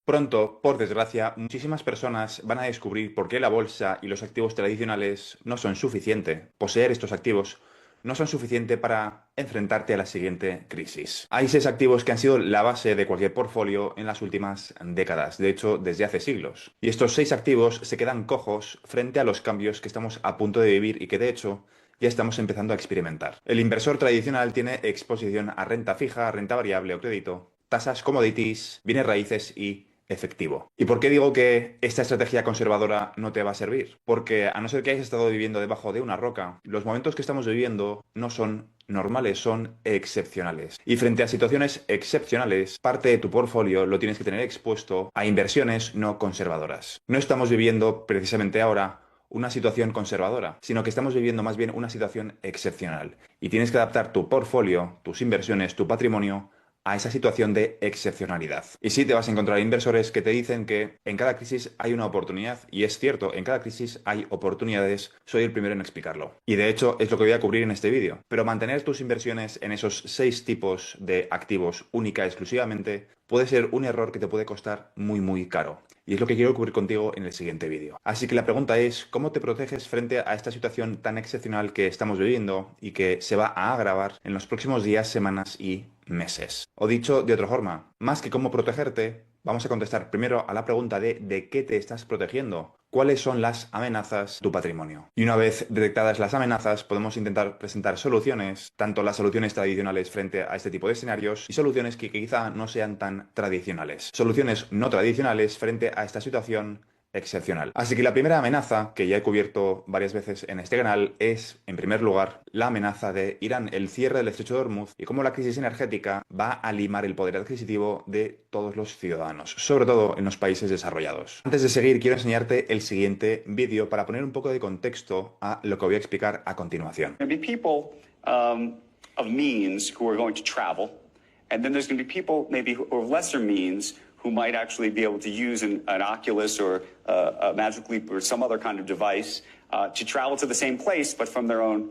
Pronto, por desgracia, muchísimas personas van a descubrir por qué la bolsa y los activos tradicionales no son suficiente. Poseer estos activos no son suficiente para enfrentarte a la siguiente crisis. Hay seis activos que han sido la base de cualquier portfolio en las últimas décadas, de hecho, desde hace siglos. Y estos seis activos se quedan cojos frente a los cambios que estamos a punto de vivir y que, de hecho, ya estamos empezando a experimentar. El inversor tradicional tiene exposición a renta fija, renta variable o crédito, tasas, commodities, bienes raíces y efectivo. ¿Y por qué digo que esta estrategia conservadora no te va a servir? Porque a no ser que hayas estado viviendo debajo de una roca, los momentos que estamos viviendo no son normales, son excepcionales. Y frente a situaciones excepcionales, parte de tu portfolio lo tienes que tener expuesto a inversiones no conservadoras. No estamos viviendo precisamente ahora una situación conservadora, sino que estamos viviendo más bien una situación excepcional. Y tienes que adaptar tu portfolio, tus inversiones, tu patrimonio a esa situación de excepcionalidad. Y sí te vas a encontrar inversores que te dicen que en cada crisis hay una oportunidad, y es cierto, en cada crisis hay oportunidades, soy el primero en explicarlo. Y de hecho es lo que voy a cubrir en este vídeo. Pero mantener tus inversiones en esos seis tipos de activos única exclusivamente puede ser un error que te puede costar muy caro. Y es lo que quiero cubrir contigo en el siguiente vídeo. Así que la pregunta es, ¿cómo te proteges frente a esta situación tan excepcional que estamos viviendo y que se va a agravar en los próximos días, semanas y meses? O dicho de otra forma, más que cómo protegerte, vamos a contestar primero a la pregunta de qué te estás protegiendo. ¿Cuáles son las amenazas de tu patrimonio? Y una vez detectadas las amenazas, podemos intentar presentar soluciones, tanto las soluciones tradicionales frente a este tipo de escenarios y soluciones que quizá no sean tan tradicionales. Soluciones no tradicionales frente a esta situación excepcional. Así que la primera amenaza, que ya he cubierto varias veces en este canal, es, en primer lugar, la amenaza de Irán, el cierre del estrecho de Hormuz y cómo la crisis energética va a limar el poder adquisitivo de todos los ciudadanos, sobre todo en los países desarrollados. Antes de seguir, quiero enseñarte el siguiente vídeo para poner un poco de contexto a lo que voy a explicar a continuación. Of means who are going to travel, and then there's going to be people maybe of lesser means who might actually be able to use an Oculus or a Magic Leap or some other kind of device to travel to the same place, but from their own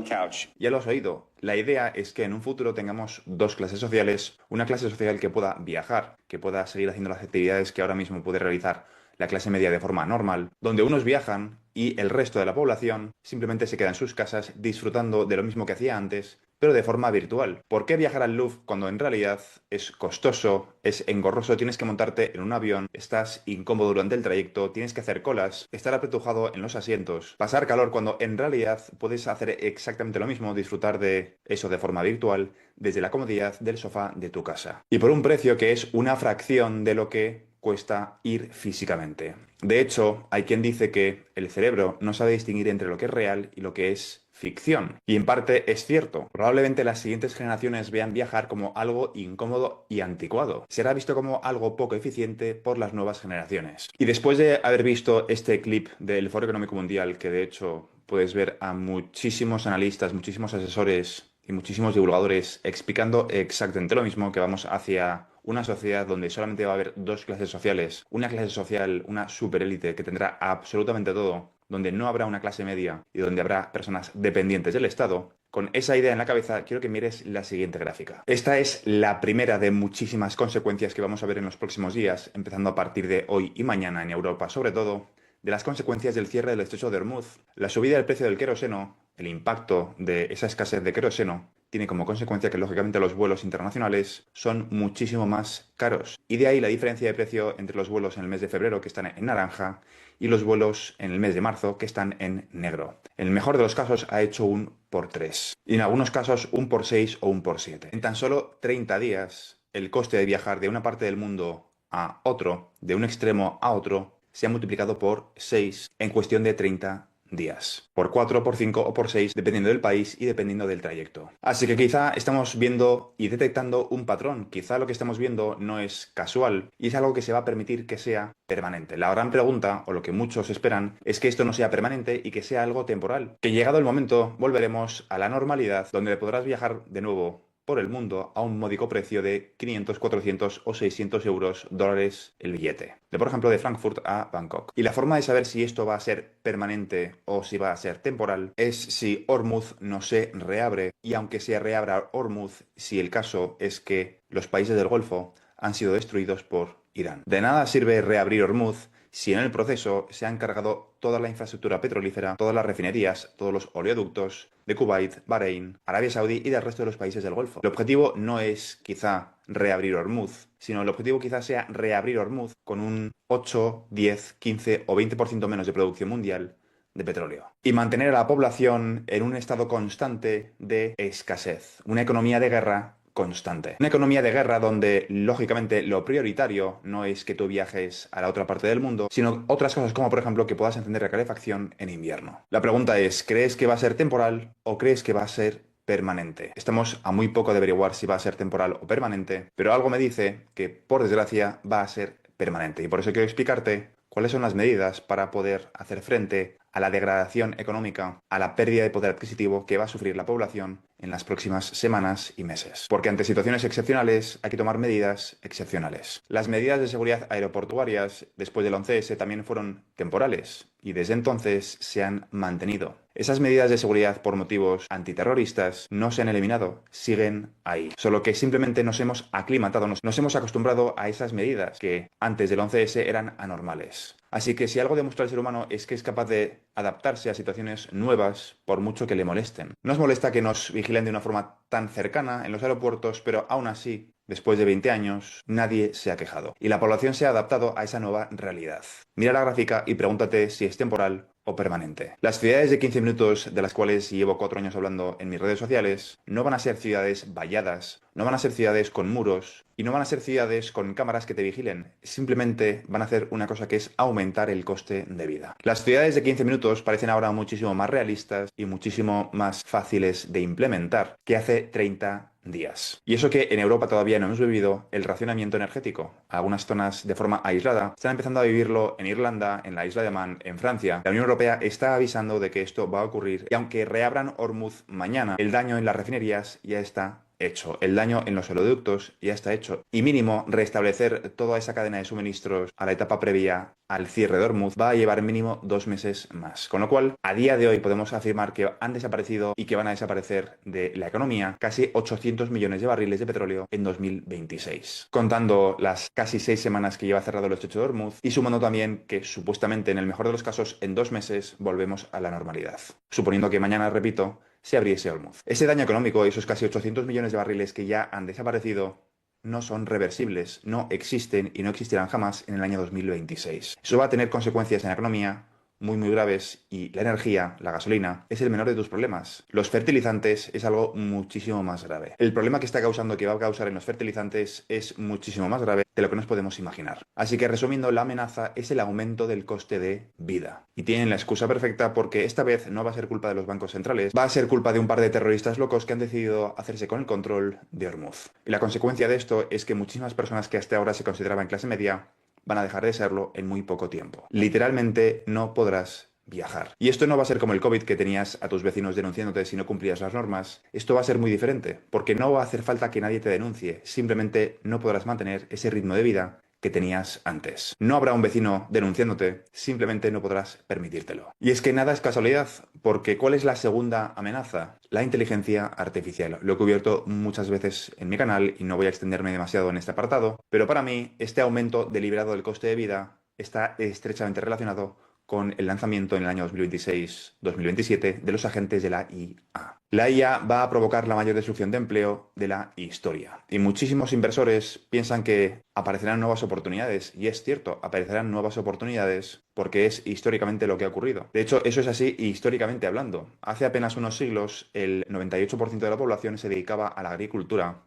couch. Ya lo has oído. La idea es que en un futuro tengamos dos clases sociales, una clase social que pueda viajar, que pueda seguir haciendo las actividades que ahora mismo puede realizar la clase media de forma normal, donde unos viajan y el resto de la población simplemente se queda en sus casas disfrutando de lo mismo que hacía antes, pero de forma virtual. ¿Por qué viajar al Louvre cuando en realidad es costoso, es engorroso, tienes que montarte en un avión, estás incómodo durante el trayecto, tienes que hacer colas, estar apretujado en los asientos, pasar calor cuando en realidad puedes hacer exactamente lo mismo, disfrutar de eso de forma virtual desde la comodidad del sofá de tu casa? Y por un precio que es una fracción de lo que cuesta ir físicamente. De hecho, hay quien dice que el cerebro no sabe distinguir entre lo que es real y lo que es ficción. Y en parte es cierto. Probablemente las siguientes generaciones vean viajar como algo incómodo y anticuado. Será visto como algo poco eficiente por las nuevas generaciones. Y después de haber visto este clip del Foro Económico Mundial, que de hecho puedes ver a muchísimos analistas, muchísimos asesores y muchísimos divulgadores explicando exactamente lo mismo, que vamos hacia una sociedad donde solamente va a haber dos clases sociales, una clase social, una superélite que tendrá absolutamente todo, donde no habrá una clase media y donde habrá personas dependientes del Estado. Con esa idea en la cabeza, quiero que mires la siguiente gráfica. Esta es la primera de muchísimas consecuencias que vamos a ver en los próximos días, empezando a partir de hoy y mañana en Europa, sobre todo de las consecuencias del cierre del estrecho de Hormuz. La subida del precio del queroseno, el impacto de esa escasez de queroseno, tiene como consecuencia que lógicamente los vuelos internacionales son muchísimo más caros. Y de ahí la diferencia de precio entre los vuelos en el mes de febrero, que están en naranja, y los vuelos en el mes de marzo, que están en negro. En el mejor de los casos ha hecho un por 3. Y en algunos casos un por 6 o un por 7. En tan solo 30 días, el coste de viajar de una parte del mundo a otro, de un extremo a otro, se ha multiplicado por 6 en cuestión de 30 días. Por 4, por 5 o por 6, dependiendo del país y dependiendo del trayecto. Así que quizá estamos viendo y detectando un patrón. Quizá lo que estamos viendo no es casual y es algo que se va a permitir que sea permanente. La gran pregunta, o lo que muchos esperan, es que esto no sea permanente y que sea algo temporal. Que llegado el momento, volveremos a la normalidad, donde podrás viajar de nuevo por el mundo a un módico precio de 500, 400 o 600 euros, dólares el billete. De, por ejemplo, de Frankfurt a Bangkok. Y la forma de saber si esto va a ser permanente o si va a ser temporal es si Hormuz no se reabre. Y aunque se reabra Hormuz, si el caso es que los países del Golfo han sido destruidos por Irán. De nada sirve reabrir Hormuz si en el proceso se han cargado toda la infraestructura petrolífera, todas las refinerías, todos los oleoductos de Kuwait, Bahrein, Arabia Saudí y del resto de los países del Golfo. El objetivo no es quizá reabrir Hormuz, sino el objetivo quizá sea reabrir Hormuz con un 8, 10, 15 o 20% menos de producción mundial de petróleo. Y mantener a la población en un estado constante de escasez. Una economía de guerra constante. Una economía de guerra donde, lógicamente, lo prioritario no es que tú viajes a la otra parte del mundo, sino otras cosas como, por ejemplo, que puedas encender la calefacción en invierno. La pregunta es, ¿crees que va a ser temporal o crees que va a ser permanente? Estamos a muy poco de averiguar si va a ser temporal o permanente, pero algo me dice que, por desgracia, va a ser permanente. Y por eso quiero explicarte cuáles son las medidas para poder hacer frente a la degradación económica, a la pérdida de poder adquisitivo que va a sufrir la población en las próximas semanas y meses. Porque ante situaciones excepcionales hay que tomar medidas excepcionales. Las medidas de seguridad aeroportuarias después del 11S también fueron temporales y desde entonces se han mantenido. Esas medidas de seguridad por motivos antiterroristas no se han eliminado, siguen ahí. Solo que simplemente nos hemos aclimatado, nos hemos acostumbrado a esas medidas que antes del 11S eran anormales. Así que si algo demuestra el ser humano es que es capaz de adaptarse a situaciones nuevas por mucho que le molesten. Nos molesta que nos vigilen de una forma tan cercana en los aeropuertos, pero aún así, después de 20 años, nadie se ha quejado. Y la población se ha adaptado a esa nueva realidad. Mira la gráfica y pregúntate si es temporal o permanente. Las ciudades de 15 minutos, de las cuales llevo 4 años hablando en mis redes sociales, no van a ser ciudades valladas, no van a ser ciudades con muros y no van a ser ciudades con cámaras que te vigilen. Simplemente van a hacer una cosa que es aumentar el coste de vida. Las ciudades de 15 minutos parecen ahora muchísimo más realistas y muchísimo más fáciles de implementar que hace 30 días. Y eso que en Europa todavía no hemos vivido el racionamiento energético. Algunas zonas de forma aislada están empezando a vivirlo en Irlanda, en la isla de Man, en Francia. La Unión Europea está avisando de que esto va a ocurrir y aunque reabran Hormuz mañana, el daño en las refinerías ya está hecho. El daño en los oleoductos ya está hecho. Y mínimo restablecer toda esa cadena de suministros a la etapa previa al cierre de Hormuz va a llevar mínimo 2 meses más. Con lo cual, a día de hoy podemos afirmar que han desaparecido y que van a desaparecer de la economía casi 800 millones de barriles de petróleo en 2026. Contando las casi 6 semanas que lleva cerrado el estrecho de Hormuz y sumando también que supuestamente en el mejor de los casos en 2 meses volvemos a la normalidad. Suponiendo que mañana, repito, se abriese Hormuz. Ese daño económico y esos casi 800 millones de barriles que ya han desaparecido no son reversibles, no existen y no existirán jamás en el año 2026. Eso va a tener consecuencias en la economía muy graves y la energía, la gasolina, es el menor de tus problemas. Los fertilizantes es algo muchísimo más grave. El problema que está causando, que va a causar en los fertilizantes es muchísimo más grave de lo que nos podemos imaginar. Así que resumiendo, la amenaza es el aumento del coste de vida. Y tienen la excusa perfecta porque esta vez no va a ser culpa de los bancos centrales, va a ser culpa de un par de terroristas locos que han decidido hacerse con el control de Hormuz. Y la consecuencia de esto es que muchísimas personas que hasta ahora se consideraban clase media van a dejar de serlo en muy poco tiempo. Literalmente no podrás viajar. Y esto no va a ser como el COVID, que tenías a tus vecinos denunciándote si no cumplías las normas. Esto va a ser muy diferente, porque no va a hacer falta que nadie te denuncie. Simplemente no podrás mantener ese ritmo de vida que tenías antes. No habrá un vecino denunciándote, simplemente no podrás permitírtelo. Y es que nada es casualidad, porque ¿cuál es la segunda amenaza? La inteligencia artificial. Lo he cubierto muchas veces en mi canal y no voy a extenderme demasiado en este apartado, pero para mí este aumento deliberado del coste de vida está estrechamente relacionado con el lanzamiento en el año 2026-2027 de los agentes de la IA. La IA va a provocar la mayor destrucción de empleo de la historia. Y muchísimos inversores piensan que aparecerán nuevas oportunidades. Y es cierto, aparecerán nuevas oportunidades porque es históricamente lo que ha ocurrido. De hecho, eso es así históricamente hablando. Hace apenas unos siglos, el 98% de la población se dedicaba a la agricultura.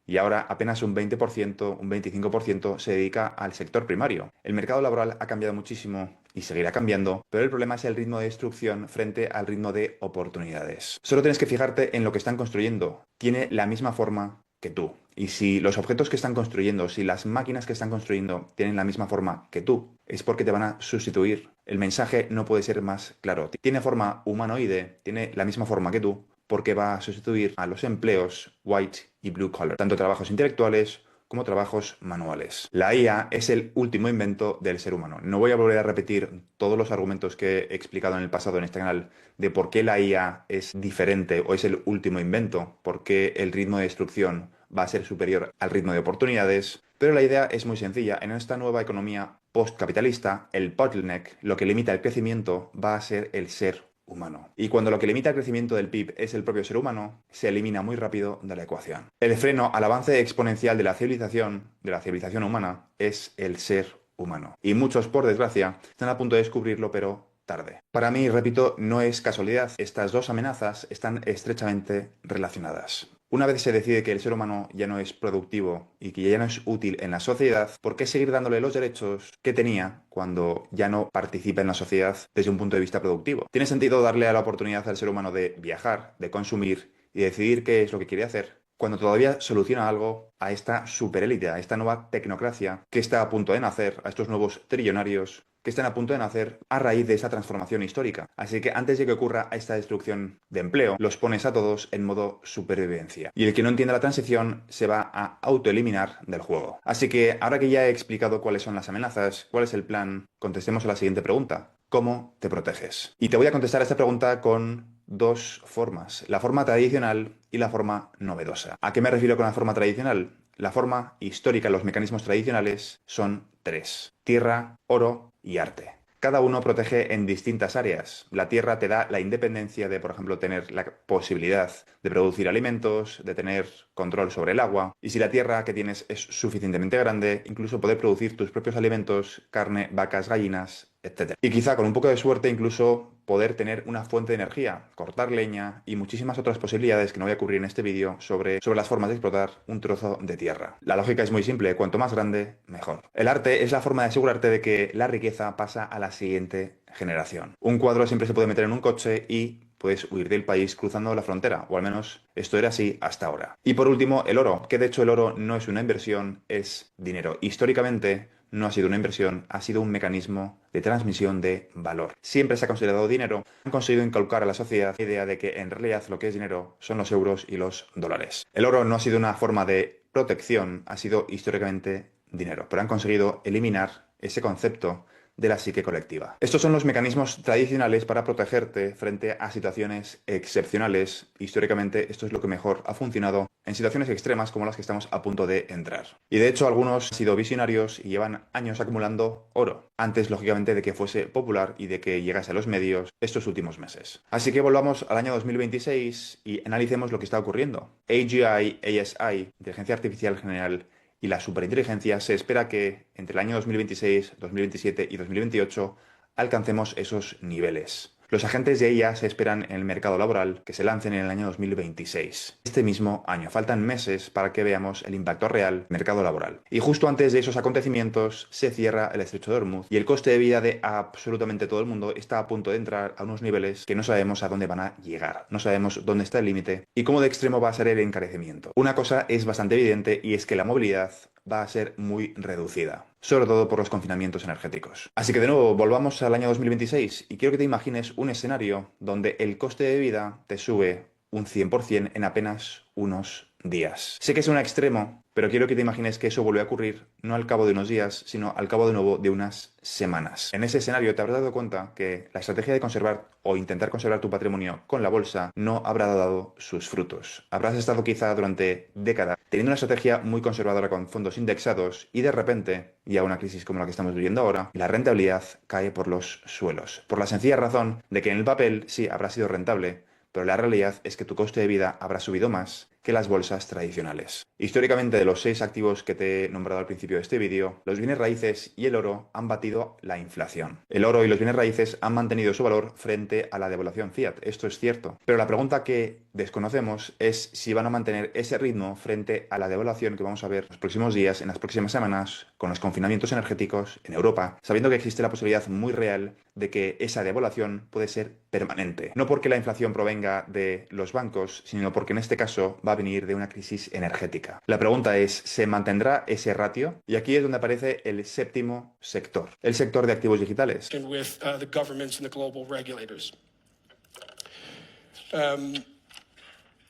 Y ahora apenas un 20%, un 25% se dedica al sector primario. El mercado laboral ha cambiado muchísimo y seguirá cambiando, pero el problema es el ritmo de destrucción frente al ritmo de oportunidades. Solo tienes que fijarte en lo que están construyendo. Tiene la misma forma que tú. Y si los objetos que están construyendo, si las máquinas que están construyendo tienen la misma forma que tú, es porque te van a sustituir. El mensaje no puede ser más claro. Tiene forma humanoide, tiene la misma forma que tú, porque va a sustituir a los empleos white y blue collar, tanto trabajos intelectuales como trabajos manuales. La IA es el último invento del ser humano. No voy a volver a repetir todos los argumentos que he explicado en el pasado en este canal de por qué la IA es diferente o es el último invento, por qué el ritmo de destrucción va a ser superior al ritmo de oportunidades. Pero la idea es muy sencilla. En esta nueva economía postcapitalista, el bottleneck, lo que limita el crecimiento, va a ser el ser humano. Y cuando lo que limita el crecimiento del PIB es el propio ser humano, se elimina muy rápido de la ecuación. El freno al avance exponencial de la civilización humana, es el ser humano. Y muchos, por desgracia, están a punto de descubrirlo, pero tarde. Para mí, repito, no es casualidad. Estas dos amenazas están estrechamente relacionadas. Una vez se decide que el ser humano ya no es productivo y que ya no es útil en la sociedad, ¿por qué seguir dándole los derechos que tenía cuando ya no participa en la sociedad desde un punto de vista productivo? Tiene sentido darle la oportunidad al ser humano de viajar, de consumir y decidir qué es lo que quiere hacer, cuando todavía soluciona algo a esta superélite, a esta nueva tecnocracia que está a punto de nacer, a estos nuevos trillonarios que están a punto de nacer a raíz de esta transformación histórica. Así que antes de que ocurra esta destrucción de empleo, los pones a todos en modo supervivencia. Y el que no entienda la transición se va a autoeliminar del juego. Así que ahora que ya he explicado cuáles son las amenazas, cuál es el plan, contestemos a la siguiente pregunta. ¿Cómo te proteges? Y te voy a contestar a esta pregunta con dos formas, la forma tradicional y la forma novedosa. ¿A qué me refiero con la forma tradicional? La forma histórica, los mecanismos tradicionales son tres: tierra, oro y arte. Cada uno protege en distintas áreas. La tierra te da la independencia de, por ejemplo, tener la posibilidad de producir alimentos, de tener control sobre el agua. Y si la tierra que tienes es suficientemente grande, incluso poder producir tus propios alimentos, carne, vacas, gallinas, etc. Y quizá con un poco de suerte incluso poder tener una fuente de energía, cortar leña y muchísimas otras posibilidades que no voy a cubrir en este vídeo sobre las formas de explotar un trozo de tierra. La lógica es muy simple, cuanto más grande, mejor. El arte es la forma de asegurarte de que la riqueza pasa a la siguiente generación. Un cuadro siempre se puede meter en un coche y puedes huir del país cruzando la frontera, o al menos esto era así hasta ahora. Y por último, el oro, que de hecho el oro no es una inversión, es dinero. Históricamente no ha sido una inversión, ha sido un mecanismo de transmisión de valor. Siempre se ha considerado dinero. Han conseguido inculcar a la sociedad la idea de que en realidad lo que es dinero son los euros y los dólares. El oro no ha sido una forma de protección, ha sido históricamente dinero, pero han conseguido eliminar ese concepto de la psique colectiva. Estos son los mecanismos tradicionales para protegerte frente a situaciones excepcionales. Históricamente esto es lo que mejor ha funcionado en situaciones extremas como las que estamos a punto de entrar. Y de hecho algunos han sido visionarios y llevan años acumulando oro, antes lógicamente de que fuese popular y de que llegase a los medios estos últimos meses. Así que volvamos al año 2026 y analicemos lo que está ocurriendo. AGI, ASI, Inteligencia Artificial General, y la superinteligencia, se espera que entre el año 2026, 2027 y 2028 alcancemos esos niveles. Los agentes de ella se esperan en el mercado laboral que se lancen en el año 2026. Este mismo año. Faltan meses para que veamos el impacto real del mercado laboral. Y justo antes de esos acontecimientos se cierra el estrecho de Hormuz y el coste de vida de absolutamente todo el mundo está a punto de entrar a unos niveles que no sabemos a dónde van a llegar. No sabemos dónde está el límite y cómo de extremo va a ser el encarecimiento. Una cosa es bastante evidente y es que la movilidad va a ser muy reducida, sobre todo por los confinamientos energéticos. Así que de nuevo, volvamos al año 2026 y quiero que te imagines un escenario donde el coste de vida te sube un 100% en apenas unos días. Sé que es un extremo, pero quiero que te imagines que eso vuelve a ocurrir no al cabo de unos días, sino al cabo de nuevo de unas semanas. En ese escenario te habrás dado cuenta que la estrategia de conservar o intentar conservar tu patrimonio con la bolsa no habrá dado sus frutos. Habrás estado quizá durante décadas teniendo una estrategia muy conservadora con fondos indexados y de repente, y a una crisis como la que estamos viviendo ahora, la rentabilidad cae por los suelos. Por la sencilla razón de que en el papel sí habrá sido rentable, pero la realidad es que tu coste de vida habrá subido más que las bolsas tradicionales. Históricamente, de los 6 activos que te he nombrado al principio de este vídeo, los bienes raíces y el oro han batido la inflación. El oro y los bienes raíces han mantenido su valor frente a la devaluación fiat. Esto es cierto. Pero la pregunta que desconocemos es si van a mantener ese ritmo frente a la devaluación que vamos a ver los próximos días, en las próximas semanas, con los confinamientos energéticos en Europa, sabiendo que existe la posibilidad muy real de que esa devaluación puede ser permanente. No porque la inflación provenga de los bancos, sino porque en este caso va a venir de una crisis energética. La pregunta es, ¿se mantendrá ese ratio? Y aquí es donde aparece el séptimo sector, el sector de activos digitales.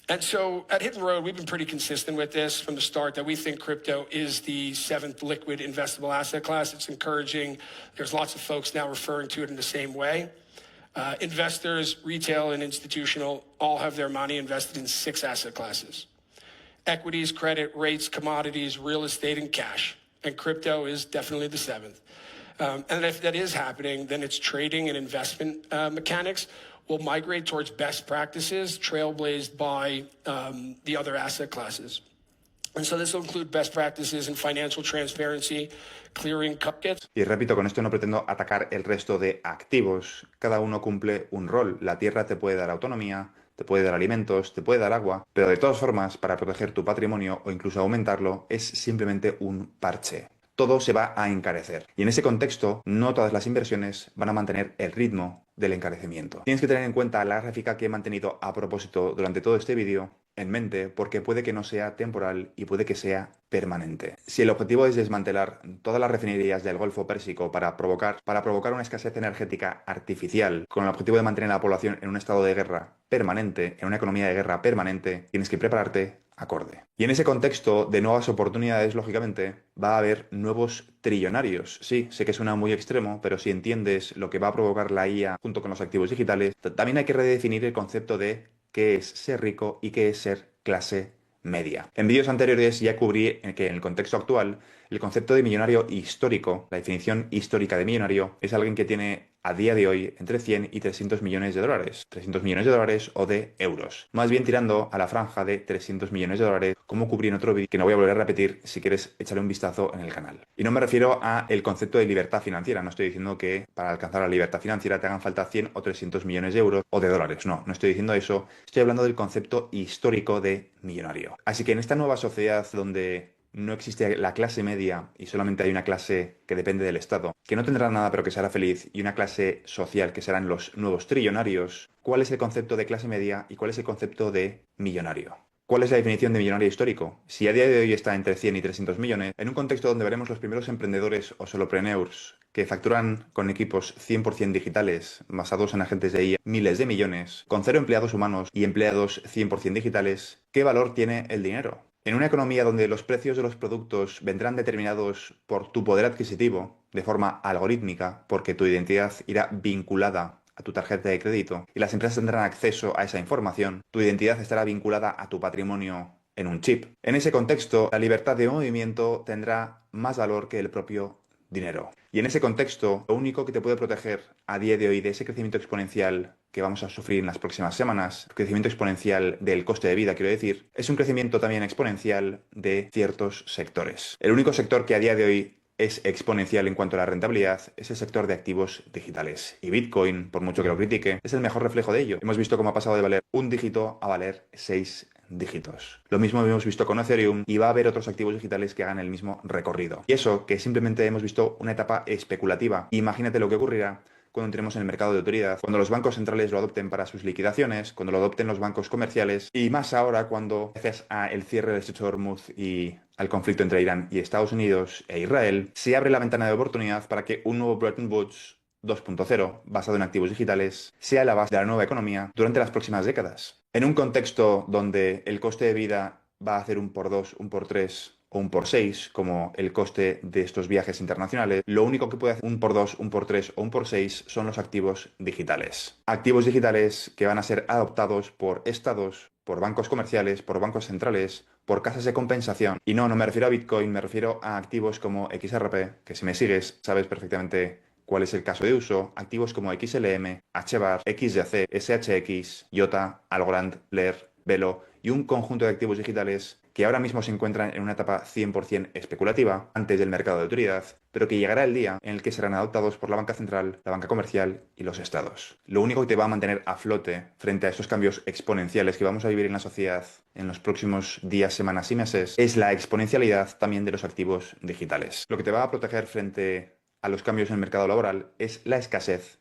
And so at Hidden Road, we've been pretty consistent with this from the start that we think crypto is the 7th liquid investable asset class. It's encouraging. There's lots of folks now referring to it in the same way. Investors, retail and institutional, all have their money invested in 6 asset classes. equities, credit, rates, commodities, real estate, and cash. And crypto is definitely the seventh. And if that is happening, then its trading and investment mechanics will migrate towards best practices trailblazed by the other asset classes. And so this will include best practices in financial transparency, clearing buckets. Y repito, con esto no pretendo atacar el resto de activos. Cada uno cumple un rol. La tierra te puede dar autonomía, te puede dar alimentos, te puede dar agua, pero de todas formas, para proteger tu patrimonio o incluso aumentarlo, es simplemente un parche. Todo se va a encarecer. Y en ese contexto, no todas las inversiones van a mantener el ritmo del encarecimiento. Tienes que tener en cuenta la gráfica que he mantenido a propósito durante todo este vídeo en mente, porque puede que no sea temporal y puede que sea permanente. Si el objetivo es desmantelar todas las refinerías del Golfo Pérsico para provocar una escasez energética artificial, con el objetivo de mantener a la población en un estado de guerra permanente, en una economía de guerra permanente, tienes que prepararte acorde. Y en ese contexto de nuevas oportunidades, lógicamente, va a haber nuevos trillonarios. Sí, sé que suena muy extremo, pero si entiendes lo que va a provocar la IA junto con los activos digitales, también hay que redefinir el concepto de qué es ser rico y qué es ser clase media. En vídeos anteriores ya cubrí que en el contexto actual el concepto de millonario histórico, la definición histórica de millonario, es alguien que tiene a día de hoy entre 100 y 300 millones de dólares. 300 millones de dólares o de euros. Más bien tirando a la franja de 300 millones de dólares, como cubrí en otro vídeo que no voy a volver a repetir si quieres echarle un vistazo en el canal. Y no me refiero a el concepto de libertad financiera. No estoy diciendo que para alcanzar la libertad financiera te hagan falta 100 o 300 millones de euros o de dólares. No, no estoy diciendo eso. Estoy hablando del concepto histórico de millonario. Así que en esta nueva sociedad donde no existe la clase media y solamente hay una clase que depende del Estado, que no tendrá nada pero que será feliz, y una clase social que serán los nuevos trillonarios, ¿cuál es el concepto de clase media y cuál es el concepto de millonario? ¿Cuál es la definición de millonario histórico? Si a día de hoy está entre 100 y 300 millones, en un contexto donde veremos los primeros emprendedores o solopreneurs que facturan con equipos 100% digitales, basados en agentes de IA, miles de millones, con 0 empleados humanos y empleados 100% digitales, ¿qué valor tiene el dinero? En una economía donde los precios de los productos vendrán determinados por tu poder adquisitivo de forma algorítmica, porque tu identidad irá vinculada a tu tarjeta de crédito y las empresas tendrán acceso a esa información, tu identidad estará vinculada a tu patrimonio en un chip. En ese contexto, la libertad de movimiento tendrá más valor que el propio dinero. Y en ese contexto, lo único que te puede proteger a día de hoy de ese crecimiento exponencial que vamos a sufrir en las próximas semanas, crecimiento exponencial del coste de vida, quiero decir, es un crecimiento también exponencial de ciertos sectores. El único sector que a día de hoy es exponencial en cuanto a la rentabilidad es el sector de activos digitales. Y Bitcoin, por mucho que lo critique, es el mejor reflejo de ello. Hemos visto cómo ha pasado de valer un dígito a valer 6 dígitos. Lo mismo hemos visto con Ethereum y va a haber otros activos digitales que hagan el mismo recorrido. Y eso, que simplemente hemos visto una etapa especulativa. Imagínate lo que ocurrirá cuando entremos en el mercado de utilidad, cuando los bancos centrales lo adopten para sus liquidaciones, cuando lo adopten los bancos comerciales, y más ahora cuando, gracias al cierre del Estrecho de Hormuz y al conflicto entre Irán y Estados Unidos e Israel, se abre la ventana de oportunidad para que un nuevo Bretton Woods 2.0, basado en activos digitales, sea la base de la nueva economía durante las próximas décadas. En un contexto donde el coste de vida va a hacer un por 2, un por 3 o un por 6, como el coste de estos viajes internacionales, lo único que puede hacer un por 2, un por 3 o un por 6 son los activos digitales. Activos digitales que van a ser adoptados por estados, por bancos comerciales, por bancos centrales, por casas de compensación. Y no me refiero a Bitcoin, me refiero a activos como XRP, que si me sigues sabes perfectamente cuál es el caso de uso, activos como XLM, HBAR, XDC, SHX, IOTA, Algorand, Blur, Velo y un conjunto de activos digitales que ahora mismo se encuentran en una etapa 100% especulativa antes del mercado de utilidad, pero que llegará el día en el que serán adoptados por la banca central, la banca comercial y los estados. Lo único que te va a mantener a flote frente a estos cambios exponenciales que vamos a vivir en la sociedad en los próximos días, semanas y meses es la exponencialidad también de los activos digitales. Lo que te va a proteger frente a los cambios en el mercado laboral es la escasez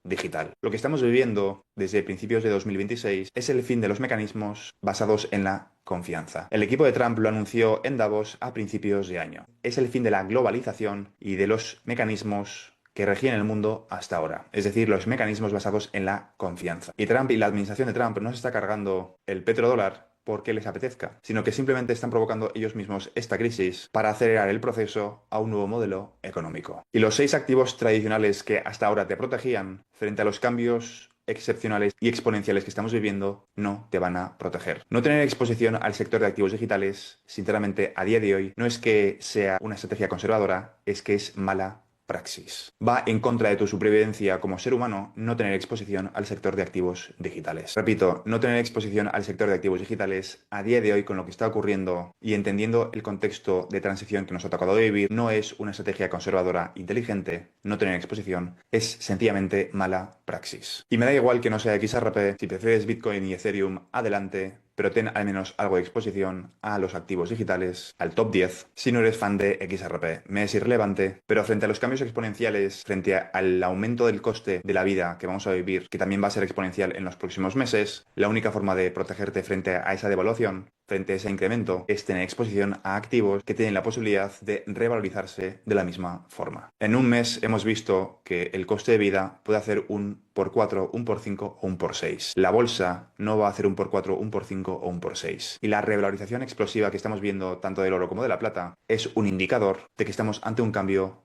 digital. Lo que estamos viviendo desde principios de 2026 es el fin de los mecanismos basados en la confianza. El equipo de Trump lo anunció en Davos a principios de año. Es el fin de la globalización y de los mecanismos que regían el mundo hasta ahora, es decir, los mecanismos basados en la confianza. Y Trump y la administración de Trump no se está cargando el petrodólar porque les apetezca, sino que simplemente están provocando ellos mismos esta crisis para acelerar el proceso a un nuevo modelo económico. Y los 6 activos tradicionales que hasta ahora te protegían frente a los cambios excepcionales y exponenciales que estamos viviendo no te van a proteger. No tener exposición al sector de activos digitales, sinceramente, a día de hoy, no es que sea una estrategia conservadora, es que es mala praxis. Va en contra de tu supervivencia como ser humano no tener exposición al sector de activos digitales. Repito, no tener exposición al sector de activos digitales a día de hoy con lo que está ocurriendo y entendiendo el contexto de transición que nos ha tocado vivir, no es una estrategia conservadora inteligente. No tener exposición es sencillamente mala praxis. Y me da igual que no sea XRP, si prefieres Bitcoin y Ethereum, adelante, pero ten al menos algo de exposición a los activos digitales, al top 10. Si no eres fan de XRP, me es irrelevante, pero frente a los cambios exponenciales, frente al aumento del coste de la vida que vamos a vivir, que también va a ser exponencial en los próximos meses, la única forma de protegerte frente a esa devaluación, frente a ese incremento, es tener exposición a activos que tienen la posibilidad de revalorizarse de la misma forma. En un mes hemos visto que el coste de vida puede hacer un por 4, un por 5 o un por 6. La bolsa no va a hacer un por 4, un por 5 o un por 6. Y la revalorización explosiva que estamos viendo tanto del oro como de la plata es un indicador de que estamos ante un cambio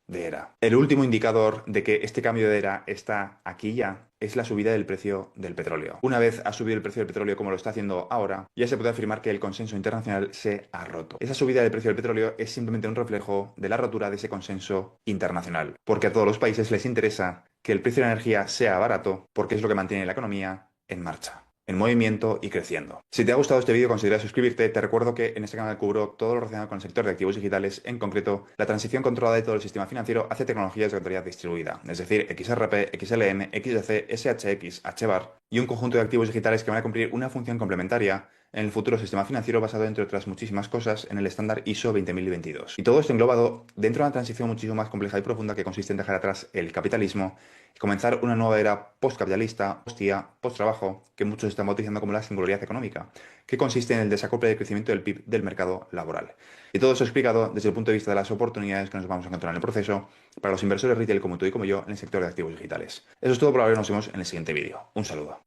de era. El último indicador de que este cambio de era está aquí ya es la subida del precio del petróleo. Una vez ha subido el precio del petróleo como lo está haciendo ahora, ya se puede afirmar que el consenso internacional se ha roto. Esa subida del precio del petróleo es simplemente un reflejo de la rotura de ese consenso internacional, porque a todos los países les interesa que el precio de la energía sea barato, porque es lo que mantiene la economía en marcha, en movimiento y creciendo. Si te ha gustado este vídeo, considera suscribirte. Te recuerdo que en este canal cubro todo lo relacionado con el sector de activos digitales, en concreto la transición controlada de todo el sistema financiero hacia tecnologías de contabilidad distribuida, es decir, XRP, XLM, XDC, SHX, HBAR y un conjunto de activos digitales que van a cumplir una función complementaria en el futuro sistema financiero basado, entre otras muchísimas cosas, en el estándar ISO 20022. Y todo esto englobado dentro de una transición muchísimo más compleja y profunda que consiste en dejar atrás el capitalismo y comenzar una nueva era postcapitalista, post-IA, post-trabajo, que muchos están bautizando como la singularidad económica, que consiste en el desacople de crecimiento del PIB del mercado laboral. Y todo eso explicado desde el punto de vista de las oportunidades que nos vamos a encontrar en el proceso para los inversores retail como tú y como yo en el sector de activos digitales. Eso es todo por ahora, nos vemos en el siguiente vídeo. Un saludo.